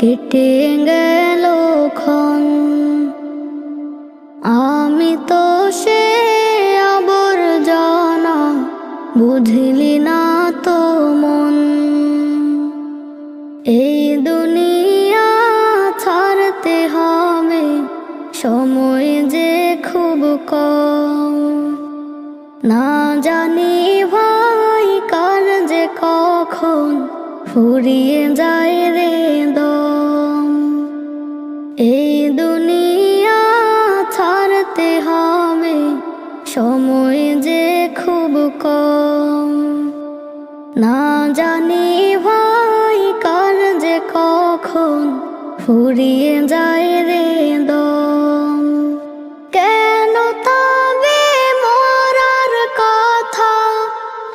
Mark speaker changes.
Speaker 1: কেটে গেল ক্ষণ। আমি তো সে আবর্জনা, বুঝলি না তো মন। এই দুনিয়া ছাড়তে হবে, সময় যে খুব কম। না জানি ভাই কার যে কখন ফুরিয়ে যায় রে দম। এই দুনিয়া ছাড়তে হবে, সময় যে খুব কম। না জানি ভাই কার যে কখন ফুরিয়ে যায় রে